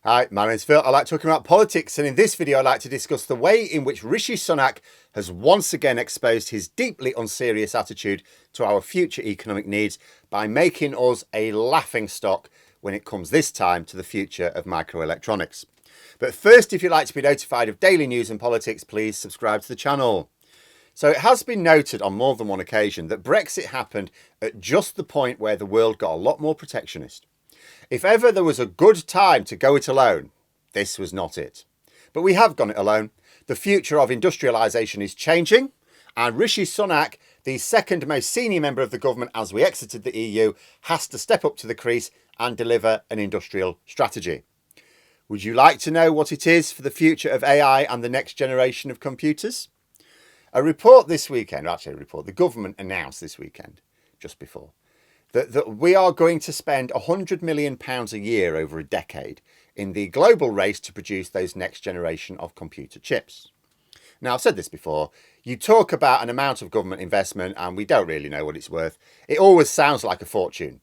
Hi, my name's Phil. I like talking about politics, and in this video I'd like to discuss the way in which Rishi Sunak has once again exposed his deeply unserious attitude to our future economic needs by making us a laughingstock when it comes this time to the future of microelectronics. But first, if you'd like to be notified of daily news and politics, please subscribe to the channel. So it has been noted on more than one occasion that Brexit happened at just the point where the world got a lot more protectionist. If ever there was a good time to go it alone, this was not it. But we have gone it alone. The future of industrialisation is changing, and Rishi Sunak, the second most senior member of the government as we exited the EU, has to step up to the crease and deliver an industrial strategy. Would you like to know what it is for the future of AI and the next generation of computers? A report this weekend, the government announced this weekend, just before, that we are going to spend £100 million a year over a decade in the global race to produce those next generation of computer chips. Now, I've said this before, you talk about an amount of government investment and we don't really know what it's worth. It always sounds like a fortune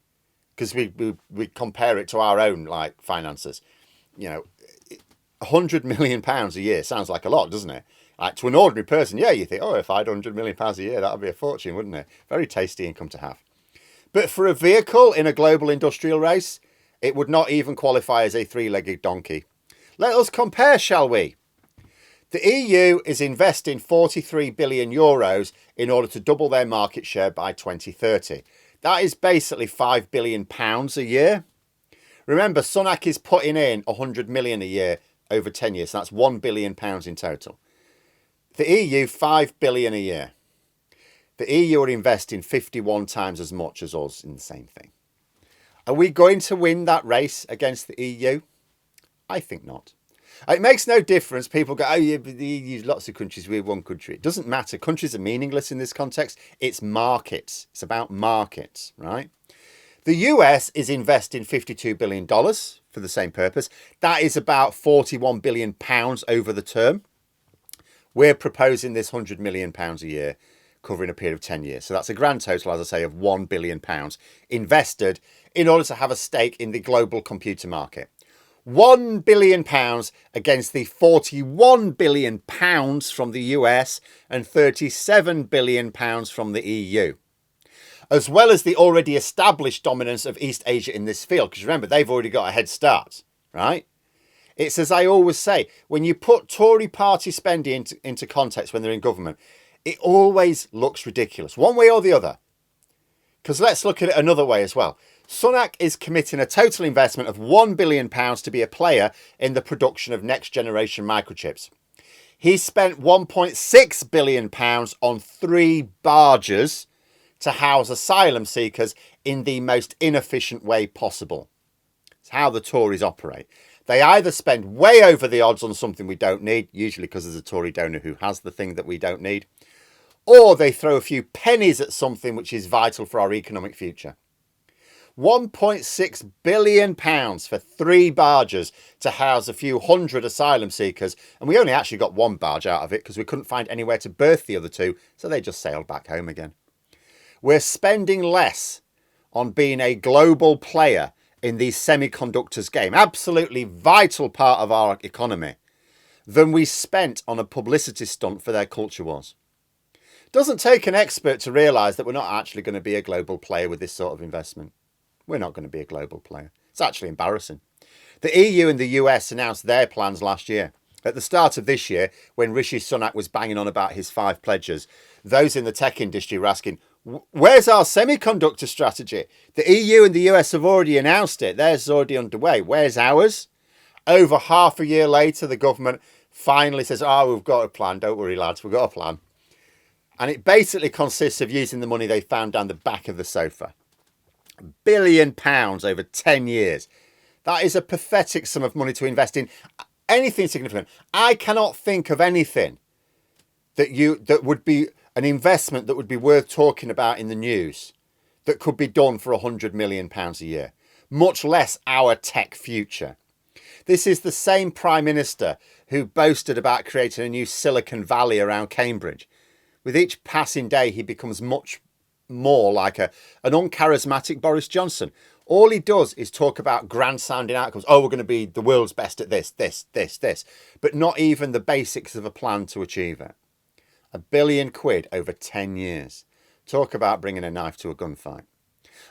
because we compare it to our own finances. You know, £100 million a year sounds like a lot, doesn't it? Like to an ordinary person, yeah, you think, oh, if I had £100 million a year, that would be a fortune, wouldn't it? Very tasty income to have. But for a vehicle in a global industrial race, it would not even qualify as a three-legged donkey. Let us compare, shall we? The EU is investing €43 billion in order to double their market share by 2030. That is basically £5 billion a year. Remember, Sunak is putting in £100 million a year over 10 years. So that's £1 billion in total. The EU, £5 billion a year. The EU are investing 51 times as much as us in the same thing. Are we going to win that race against the EU? I think not. It makes no difference. People go, oh, yeah, but the EU's lots of countries, we're one country. It doesn't matter. Countries are meaningless in this context. It's markets. It's about markets, right? The US is investing $52 billion for the same purpose. That is about £41 billion over the term. We're proposing this £100 million a year, covering a period of 10 years. So that's a grand total, as I say, of £1 billion invested in order to have a stake in the global computer market. £1 billion against the £41 billion from the US and £37 billion from the EU. As well as the already established dominance of East Asia in this field. Because remember, they've already got a head start, right? It's as I always say, when you put Tory party spending into context when they're in government, it always looks ridiculous, one way or the other. Because let's look at it another way as well. Sunak is committing a total investment of £1 billion to be a player in the production of next generation microchips. He spent £1.6 billion on 3 barges to house asylum seekers in the most inefficient way possible. It's how the Tories operate. They either spend way over the odds on something we don't need, usually because there's a Tory donor who has the thing that we don't need, or they throw a few pennies at something which is vital for our economic future. £1.6 billion for 3 barges to house a few hundred asylum seekers, and we only actually got 1 barge out of it because we couldn't find anywhere to berth the other 2, so they just sailed back home again. We're spending less on being a global player in the semiconductors game, absolutely vital part of our economy, than we spent on a publicity stunt for their culture wars. Doesn't take an expert to realise that we're not actually going to be a global player with this sort of investment. We're not going to be a global player. It's actually embarrassing. The EU and the US announced their plans last year. At the start of this year, when Rishi Sunak was banging on about his 5 pledges, those in the tech industry were asking, where's our semiconductor strategy? The EU and the US have already announced it. Theirs is already underway. Where's ours? Over half a year later, the government finally says, oh, we've got a plan. Don't worry, lads, we've got a plan. And it basically consists of using the money they found down the back of the sofa. £1 billion over 10 years. That is a pathetic sum of money to invest in anything significant. I cannot think of anything that would be an investment that would be worth talking about in the news that could be done for £100 million a year, much less our tech future. This is the same Prime Minister who boasted about creating a new Silicon Valley around Cambridge. With each passing day, he becomes much more like an uncharismatic Boris Johnson. All he does is talk about grand sounding outcomes. Oh, we're going to be the world's best at this, but not even the basics of a plan to achieve it. £1 billion over 10 years. Talk about bringing a knife to a gunfight.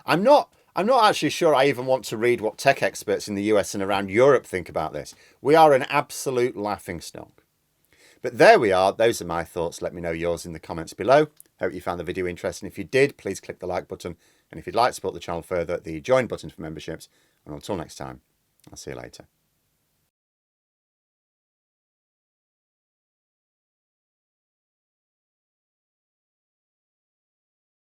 I'm not actually sure I even want to read what tech experts in the US and around Europe think about this. We are an absolute laughingstock. But there we are. Those are my thoughts. Let me know yours in the comments below. Hope you found the video interesting. If you did, please click the like button. And if you'd like to support the channel further, the join button for memberships. And until next time, I'll see you later.